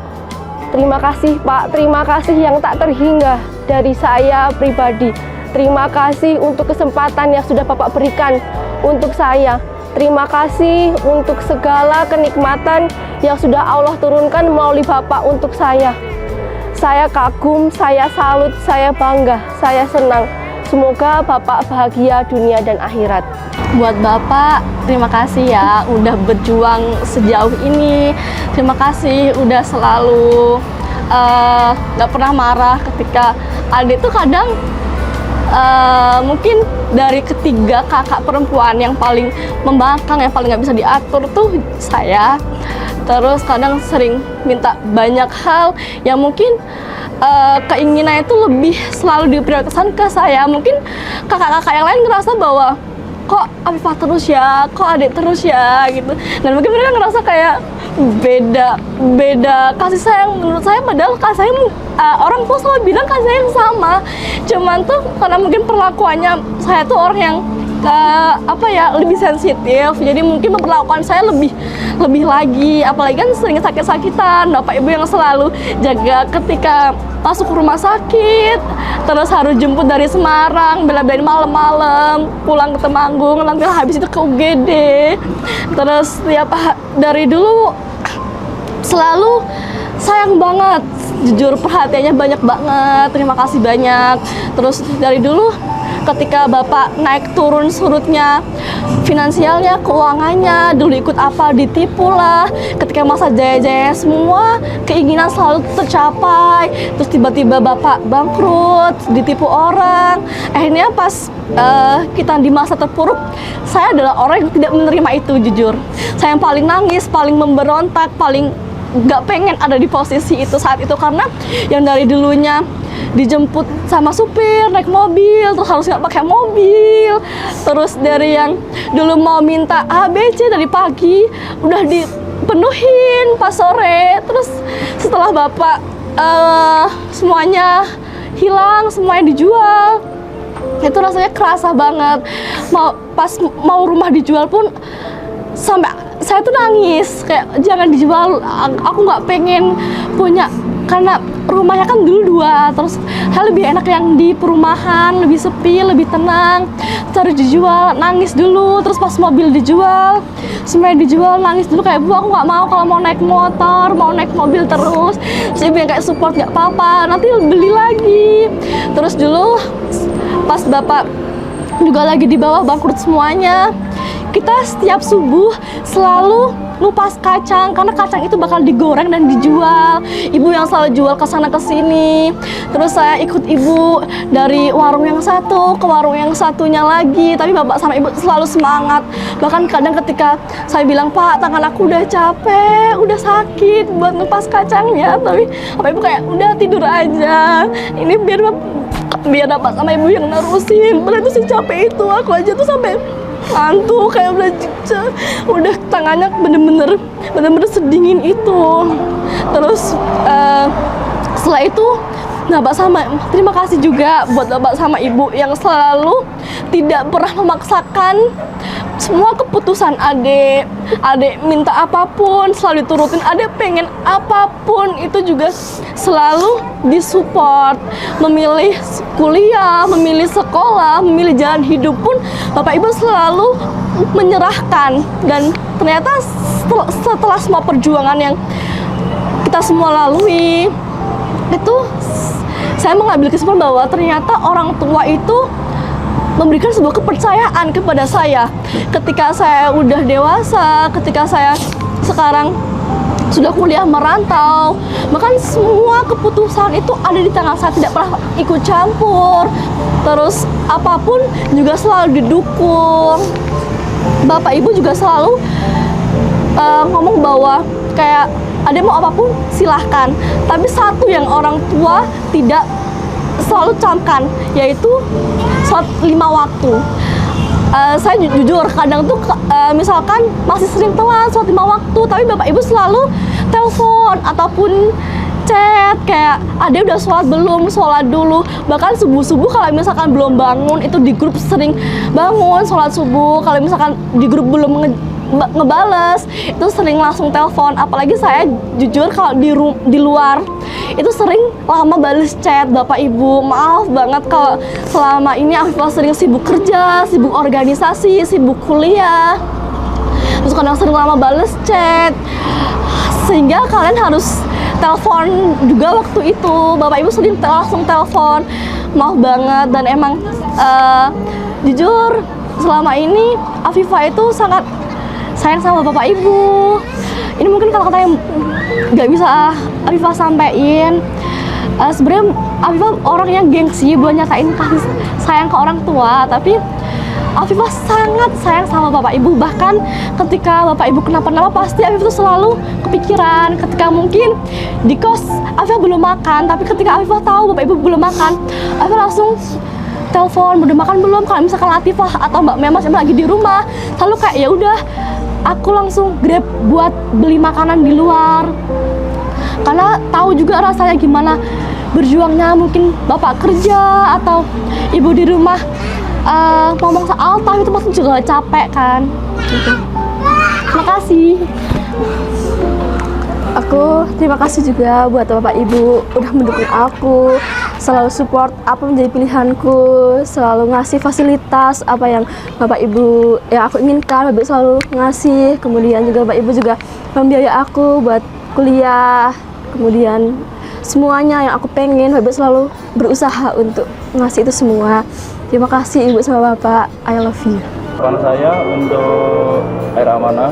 Terima kasih Pak, terima kasih yang tak terhingga dari saya pribadi. Terima kasih untuk kesempatan yang sudah Bapak berikan untuk saya. Terima kasih untuk segala kenikmatan yang sudah Allah turunkan melalui Bapak untuk saya. Saya kagum, saya salut, saya bangga, saya senang. Semoga Bapak bahagia dunia dan akhirat. Buat Bapak, terima kasih ya udah berjuang sejauh ini. Terima kasih udah selalu gak pernah marah ketika adik tuh kadang mungkin dari ketiga kakak perempuan yang paling membangkang, yang paling gak bisa diatur tuh saya. Terus kadang sering minta banyak hal yang mungkin keinginan itu lebih selalu diprioritaskan ke saya. Mungkin kakak-kakak yang lain ngerasa bahwa kok Afifah terus ya, kok adik terus ya gitu. Dan mungkin mereka ngerasa kayak beda kasih sayang menurut saya, padahal kasih sayang orang tua selalu bilang kasih sayang sama. Cuman tuh karena mungkin perlakuannya saya tuh orang yang lebih sensitif, jadi mungkin memperlakukan saya lebih lagi, apalagi kan sering sakit-sakitan. Bapak ibu yang selalu jaga ketika masuk rumah sakit, terus harus jemput dari Semarang, bela-belain malam-malam, pulang ke Temanggung, nanti habis itu ke UGD. Terus dari dulu selalu sayang banget, jujur perhatiannya banyak banget, terima kasih banyak. Terus dari dulu ketika Bapak naik turun surutnya, finansialnya, keuangannya, dulu ikut apa ditipu lah. Ketika masa jaya-jaya semua keinginan selalu tercapai, terus tiba-tiba Bapak bangkrut, ditipu orang. Akhirnya pas kita di masa terpuruk, saya adalah orang yang tidak menerima itu, jujur. Saya yang paling nangis, paling memberontak, paling gak pengen ada di posisi itu saat itu, karena yang dari dulunya dijemput sama supir naik mobil, terus harus nggak pakai mobil, terus dari yang dulu mau minta ABC dari pagi udah dipenuhin pas sore, terus setelah Bapak semuanya hilang, semuanya dijual, itu rasanya kerasa banget. Pas mau rumah dijual pun sampai saya tuh nangis, kayak jangan dijual, aku nggak pengen punya, karena rumahnya kan dulu 2, terus lebih enak yang di perumahan, lebih sepi, lebih tenang. Terus dijual, nangis dulu, terus pas mobil dijual, semuanya dijual, nangis dulu kayak, Bu aku nggak mau kalau mau naik motor, mau naik mobil terus. Terus ibu yang kayak support, nggak apa-apa, nanti beli lagi. Terus dulu pas bapak juga lagi di bawah bangkrut semuanya, kita setiap subuh selalu ngupas kacang karena kacang itu bakal digoreng dan dijual. Ibu yang selalu jual ke sana ke sini. Terus saya ikut ibu dari warung yang satu ke warung yang satunya lagi. Tapi bapak sama ibu selalu semangat. Bahkan kadang ketika saya bilang, Pak tangan aku udah capek, udah sakit buat ngupas kacangnya, tapi bapak ibu kayak udah tidur aja. Ini biar dapat sama ibu yang nerusin. Padahal itu secapek itu, aku aja tuh sampai ngantuk kayak udah tangannya bener-bener sedingin itu. Terus setelah itu terima kasih juga buat bapak sama ibu yang selalu tidak pernah memaksakan semua keputusan adik minta apapun selalu diturutin, adik pengen apapun itu juga selalu disupport. Memilih kuliah, memilih sekolah, memilih jalan hidup pun bapak ibu selalu menyerahkan. Dan ternyata setelah semua perjuangan yang kita semua lalui itu, saya mengambil kesimpulan bahwa ternyata orang tua itu memberikan sebuah kepercayaan kepada saya. Ketika saya udah dewasa, ketika saya sekarang sudah kuliah merantau, bahkan semua keputusan itu ada di tangan saya, tidak pernah ikut campur. Terus apapun juga selalu didukung. Bapak ibu juga selalu ngomong bahwa kayak ada mau apapun silahkan, tapi satu yang orang tua tidak selalu camkan, yaitu sholat 5 waktu. Saya jujur kadang tuh misalkan masih sering telat sholat 5 waktu, tapi bapak ibu selalu telepon ataupun chat kayak, Ade udah sholat belum, sholat dulu. Bahkan subuh-subuh kalau misalkan belum bangun, itu di grup sering bangun sholat subuh. Kalau misalkan di grup belum ngebales, itu sering langsung telepon. Apalagi saya jujur kalau di luar itu sering lama balas chat bapak ibu. Maaf banget kalau selama ini Afifah sering sibuk kerja, sibuk organisasi, sibuk kuliah, terus kadang sering lama balas chat, sehingga kalian harus telepon juga waktu itu. Bapak ibu sering langsung telepon. Maaf banget. Dan emang jujur selama ini Afifah itu sangat sayang sama bapak ibu. Ini mungkin kata-kata yang nggak bisa Afifah sampein. Sebenarnya Afifah orang yang gengsi buat nyatain kasih sayang ke orang tua, tapi Afifah sangat sayang sama bapak ibu. Bahkan ketika bapak ibu kenapa-napa, pasti Afifah tuh selalu kepikiran. Ketika mungkin di kos Afifah belum makan, tapi ketika Afifah tahu bapak ibu belum makan, Afifah langsung telepon, udah makan belum? Kalau misalkan Latifah atau Mbak Memas emang lagi di rumah, selalu kayak ya udah, aku langsung grab buat beli makanan di luar. Karena tahu juga rasanya gimana berjuangnya, mungkin bapak kerja atau ibu di rumah ngomong soal tahu itu pasti juga capek kan. Gitu. Terima kasih. Aku terima kasih juga buat bapak ibu udah mendukung aku, selalu support apa menjadi pilihanku, selalu ngasih fasilitas apa yang bapak ibu yang aku inginkan, bapak ibu selalu ngasih. Kemudian juga bapak ibu juga membiayai aku buat kuliah, kemudian semuanya yang aku pengen, bapak ibu selalu berusaha untuk ngasih itu semua. Terima kasih ibu sama bapak, I love you. Harapan saya untuk Air Amanah,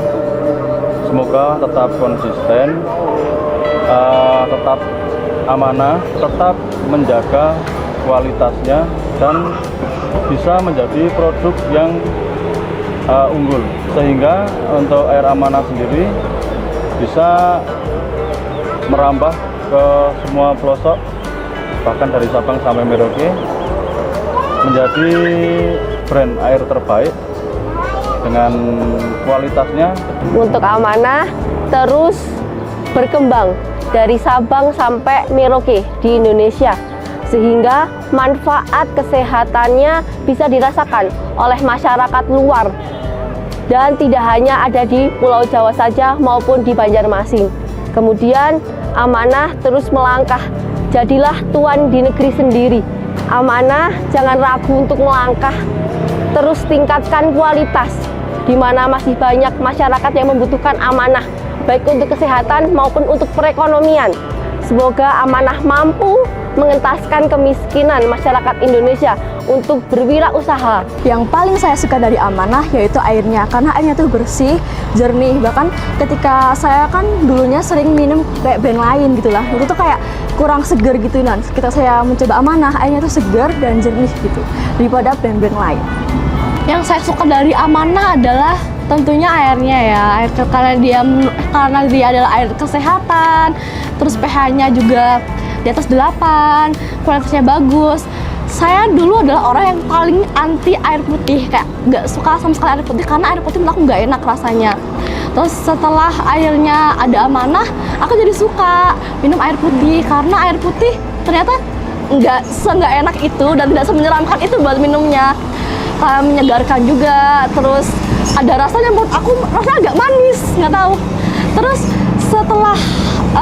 semoga tetap konsisten, tetap amanah, tetap menjaga kualitasnya, dan bisa menjadi produk yang unggul. Sehingga untuk Air Amanah sendiri bisa merambah ke semua pelosok, bahkan dari Sabang sampai Merauke, menjadi brand air terbaik dengan kualitasnya. Untuk Amanah terus berkembang dari Sabang sampai Merauke di Indonesia, sehingga manfaat kesehatannya bisa dirasakan oleh masyarakat luar dan tidak hanya ada di Pulau Jawa saja maupun di Banjarmasin. Kemudian Amanah terus melangkah Jadilah tuan di negeri sendiri. Amanah, jangan ragu untuk melangkah. Terus tingkatkan kualitas, di mana masih banyak masyarakat yang membutuhkan amanah, baik untuk kesehatan maupun untuk perekonomian. Semoga amanah mampu mengentaskan kemiskinan masyarakat Indonesia untuk berwirausaha. Yang paling saya suka dari amanah yaitu airnya, karena airnya tuh bersih, jernih. Bahkan ketika saya kan dulunya sering minum kayak brand lain gitu lah, itu tuh kayak kurang seger gitu. Nah, ketika saya mencoba amanah, airnya tuh seger dan jernih gitu daripada brand-brand lain. Yang saya suka dari amanah adalah tentunya airnya ya, karena dia adalah air kesehatan, terus pH-nya juga di atas 8, kualitasnya bagus. Saya dulu adalah orang yang paling anti air putih, kayak nggak suka sama sekali air putih karena air putih menurut aku nggak enak rasanya. Terus setelah airnya ada amanah, aku jadi suka minum air putih karena air putih ternyata nggak enak itu dan tidak semenyeramkan itu buat minumnya. Menyegarkan juga, terus ada rasanya, menurut aku rasanya agak manis, nggak tahu. Terus setelah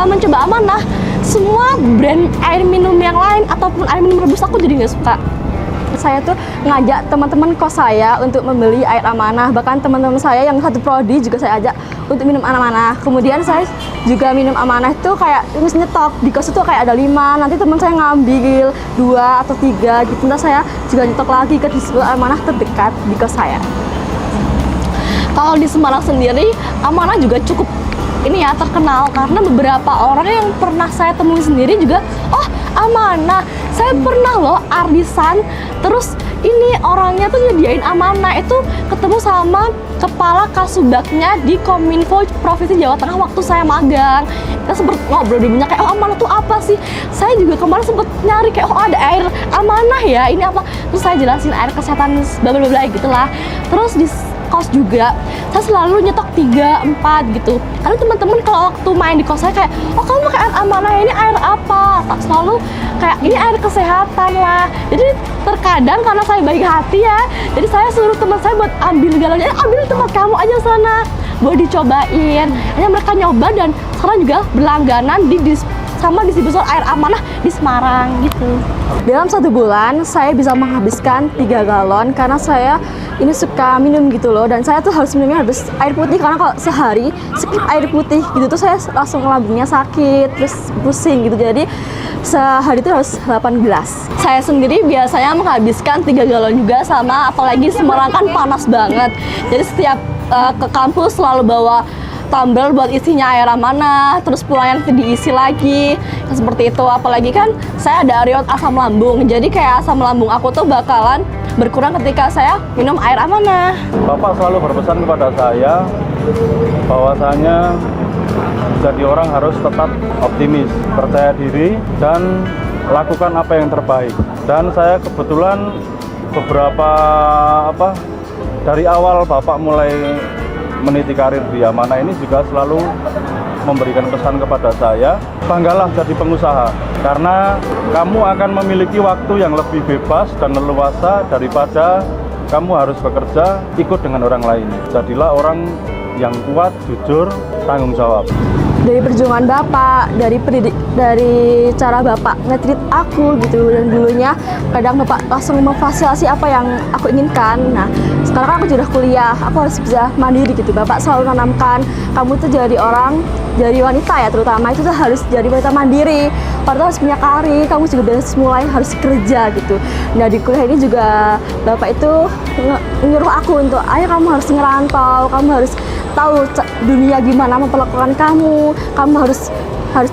mencoba amanah, semua brand air minum yang lain ataupun air minum rebus aku jadi nggak suka. Saya tuh ngajak teman-teman kos saya untuk membeli air amanah, bahkan teman-teman saya yang satu prodi juga saya ajak untuk minum amanah. Kemudian saya juga minum amanah itu kayak terus nyetok, di kos itu kayak ada 5, nanti teman saya ngambil 2 atau 3 gitu, nanti saya juga nyetok lagi ke distributor amanah terdekat di kos saya. Kalau di Semarang sendiri, amanah juga cukup ini ya terkenal karena beberapa orang yang pernah saya temui sendiri juga, oh amanah, saya pernah loh arisan, terus ini orangnya tuh nyediain amanah itu ketemu sama kepala kasubagnya di Kominfo Provinsi Jawa Tengah waktu saya magang. Kita sempet ngobrol di banyak kayak, oh amanah tuh apa sih? Saya juga kemarin sempet nyari kayak, oh ada air amanah ya, ini apa? Terus saya jelasin air kesehatan bla gitulah. Terus di kos juga saya selalu nyetok 3, 4 gitu, karena teman-teman kalau waktu main di kos saya kayak, oh kamu pakai air amanah, ini air apa? Tak selalu kayak, ini air kesehatan lah. Jadi terkadang karena saya baik hati ya, jadi saya suruh teman saya buat ambil galonnya, ambil di tempat kamu aja sana, buat dicobain. Hanya mereka nyoba dan sekarang juga berlangganan sama distributor air amanah di Semarang gitu. Dalam 1 bulan saya bisa menghabiskan 3 galon karena saya ini suka minum gitu loh, dan saya tuh harus minumnya harus air putih karena kalau sehari skip air putih gitu tuh saya langsung lambungnya sakit terus pusing gitu. Jadi sehari itu harus 8 gelas. Saya sendiri biasanya menghabiskan 3 galon juga, sama apalagi Semarang kan panas banget. Jadi setiap ke kampus selalu bawa tumbler buat isinya air amanah, terus pulangnya nanti diisi lagi, seperti itu. Apalagi kan saya ada riwayat asam lambung, jadi kayak asam lambung aku tuh bakalan berkurang ketika saya minum air amanah. Bapak selalu berpesan kepada saya bahwasanya jadi orang harus tetap optimis, percaya diri, dan lakukan apa yang terbaik. Dan saya kebetulan dari awal Bapak mulai meniti karir di amanah ini juga selalu memberikan pesan kepada saya, banggalah jadi pengusaha karena kamu akan memiliki waktu yang lebih bebas dan leluasa daripada kamu harus bekerja ikut dengan orang lain. Jadilah orang yang kuat, jujur, tanggung jawab. Dari perjuangan Bapak, dari cara Bapak nge-treat aku gitu, dan dulunya kadang Bapak langsung memfasilitasi apa yang aku inginkan. Nah, sekarang aku sudah kuliah, aku harus bisa mandiri gitu. Bapak selalu menanamkan, kamu tuh jadi wanita ya terutama, itu tuh harus jadi wanita mandiri. Padahal harus punya karir, kamu juga mulai harus kerja gitu. Nah, di kuliah ini juga Bapak itu menyuruh aku untuk, ayo kamu harus ngerantau, kamu harus tahu dunia gimana memperlakukan kamu harus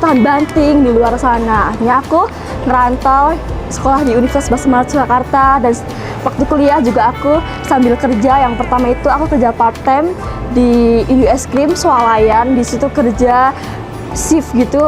tahan banting di luar sana. Akhirnya aku ngerantau sekolah di Universitas Bahasa Semarang Surakarta, dan waktu kuliah juga aku sambil kerja. Yang pertama itu aku kerja part time di Indo Es Krim Swalayan, di situ kerja shift gitu.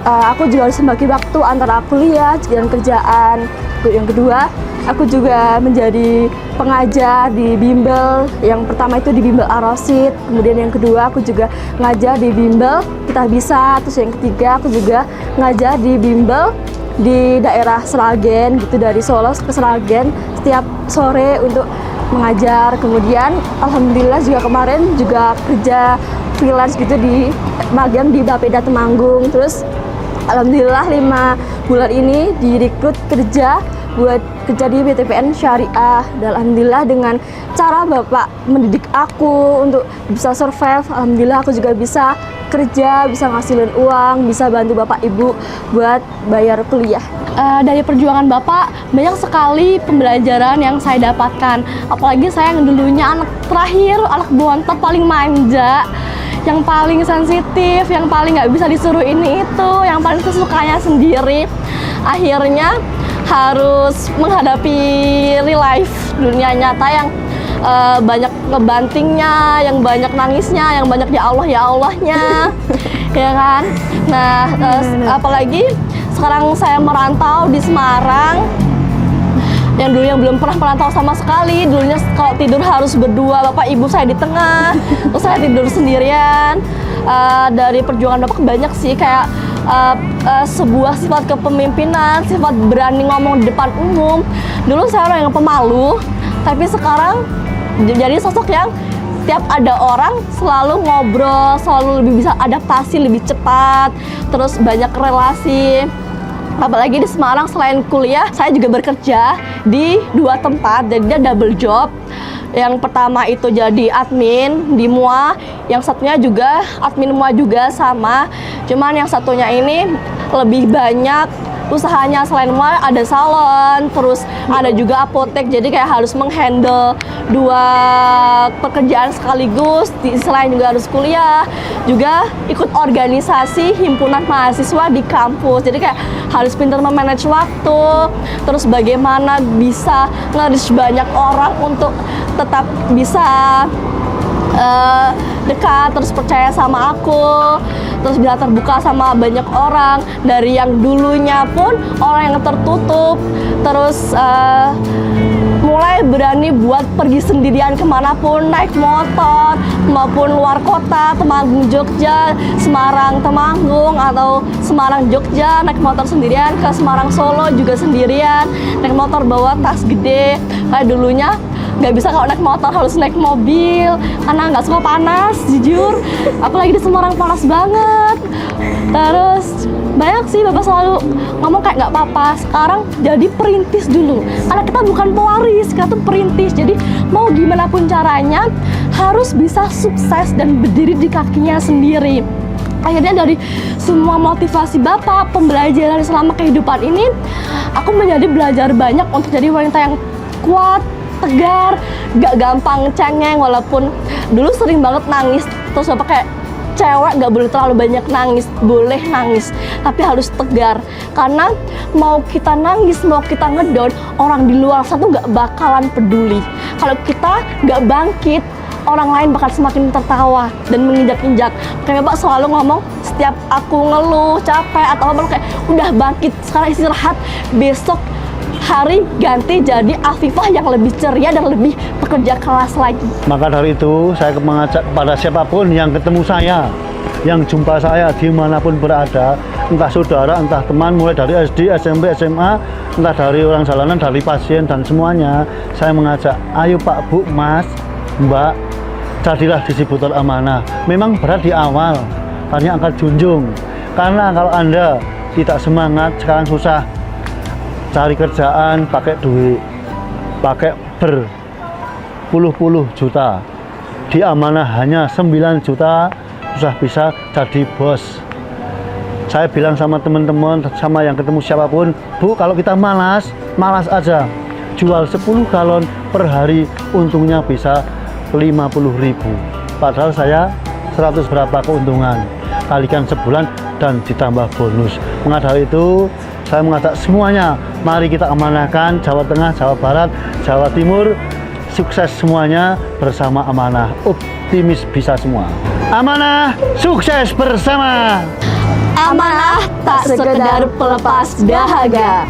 Aku juga harus membagi waktu antara kuliah dan kerjaan. Yang kedua, aku juga menjadi pengajar di bimbel. Yang pertama itu di bimbel Arosid, kemudian yang kedua aku juga ngajar di bimbel Kita Bisa, terus yang ketiga aku juga ngajar di bimbel di daerah Sragen gitu, dari Solo ke Sragen setiap sore untuk mengajar. Kemudian alhamdulillah juga kemarin juga kerja freelance gitu di magang di Bapeda Temanggung. Terus Alhamdulillah 5 bulan ini direkrut kerja buat kerja di BTPN Syariah. Dan alhamdulillah dengan cara Bapak mendidik aku untuk bisa survive, alhamdulillah aku juga bisa kerja, bisa ngasilin uang, bisa bantu Bapak Ibu buat bayar kuliah. Dari perjuangan Bapak banyak sekali pembelajaran yang saya dapatkan. Apalagi saya yang dulunya anak terakhir, anak bontot paling manja, yang paling sensitif, yang paling nggak bisa disuruh ini itu, yang paling kesukanya sendiri. Akhirnya harus menghadapi real life, dunia nyata yang banyak ngebantingnya, yang banyak nangisnya, yang banyak ya Allahnya, ya kan. Nah, apalagi sekarang saya merantau di Semarang, yang dulunya belum pernah merantau sama sekali. Dulunya kalau tidur harus berdua, bapak ibu saya di tengah, terus saya tidur sendirian. Dari perjuangan Bapak banyak sih, kayak sebuah sifat kepemimpinan, sifat berani ngomong di depan umum. Dulu saya orang yang pemalu, tapi sekarang jadi sosok yang tiap ada orang selalu ngobrol, selalu lebih bisa adaptasi lebih cepat, terus banyak relasi. Apalagi di Semarang selain kuliah, saya juga bekerja di 2 tempat, jadi dia double job. Yang pertama itu jadi admin di MUA, yang satunya juga admin MUA juga sama. Cuman yang satunya ini lebih banyak usahanya, selain MUA ada salon, terus ada juga apotek. Jadi kayak harus menghandle 2 pekerjaan sekaligus. Selain juga harus kuliah, juga ikut organisasi himpunan mahasiswa di kampus. Jadi kayak harus pintar memanage waktu, terus bagaimana bisa nge-reach banyak orang untuk tetap bisa dekat, terus percaya sama aku, terus bisa terbuka sama banyak orang. Dari yang dulunya pun orang yang tertutup, terus mulai berani buat pergi sendirian kemanapun, naik motor maupun luar kota, Temanggung Jogja, Semarang Temanggung, atau Semarang Jogja, naik motor sendirian, ke Semarang Solo juga sendirian, naik motor bawa tas gede. Kayak dulunya nggak bisa kalau naik motor, harus naik mobil karena nggak suka panas, jujur. Apalagi di Semarang panas banget. Terus banyak sih Bapak selalu ngomong kayak nggak apa-apa, sekarang jadi perintis dulu, karena kita bukan pewaris, kita tuh perintis. Jadi mau gimana pun caranya harus bisa sukses dan berdiri di kakinya sendiri. Akhirnya dari semua motivasi Bapak, pembelajaran selama kehidupan ini, aku menjadi belajar banyak untuk jadi wanita yang kuat, tegar, gak gampang cengeng. Walaupun dulu sering banget nangis, terus Bapak kayak cewek gak boleh terlalu banyak nangis, boleh nangis tapi harus tegar, karena mau kita nangis, mau kita ngedown, orang di luar sana tuh gak bakalan peduli. Kalau kita gak bangkit, orang lain bakal semakin tertawa dan menginjak-injak. Kayak Bapak selalu ngomong, setiap aku ngeluh, capek atau apa, kayak udah bangkit, sekarang istirahat, besok hari ganti jadi Afifah yang lebih ceria dan lebih pekerja keras lagi. Maka dari itu saya mengajak kepada siapapun yang ketemu saya, yang jumpa saya dimanapun berada, entah saudara, entah teman, mulai dari SD, SMP, SMA, entah dari orang jalanan, dari pasien dan semuanya, saya mengajak, ayo Pak, Bu, Mas, Mbak, jadilah distributor amanah. Memang berat di awal, hanya angkat junjung, karena kalau Anda tidak semangat, sekarang susah cari kerjaan, pakai duit, pakai berpuluh-puluh juta, di amanah hanya 9 juta sudah bisa jadi bos. Saya bilang sama teman-teman, sama yang ketemu siapapun, Bu, kalau kita malas aja, jual 10 galon per hari, untungnya bisa 50.000. Padahal saya 100 berapa keuntungan, kalikan sebulan dan ditambah bonus. Maka dari itu saya mengajak semuanya, mari kita amanahkan Jawa Tengah, Jawa Barat, Jawa Timur, sukses semuanya bersama amanah, optimis bisa semua. Amanah, sukses bersama. Amanah tak sekedar pelepas dahaga.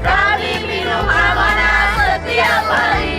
Kami minum amanah setiap hari.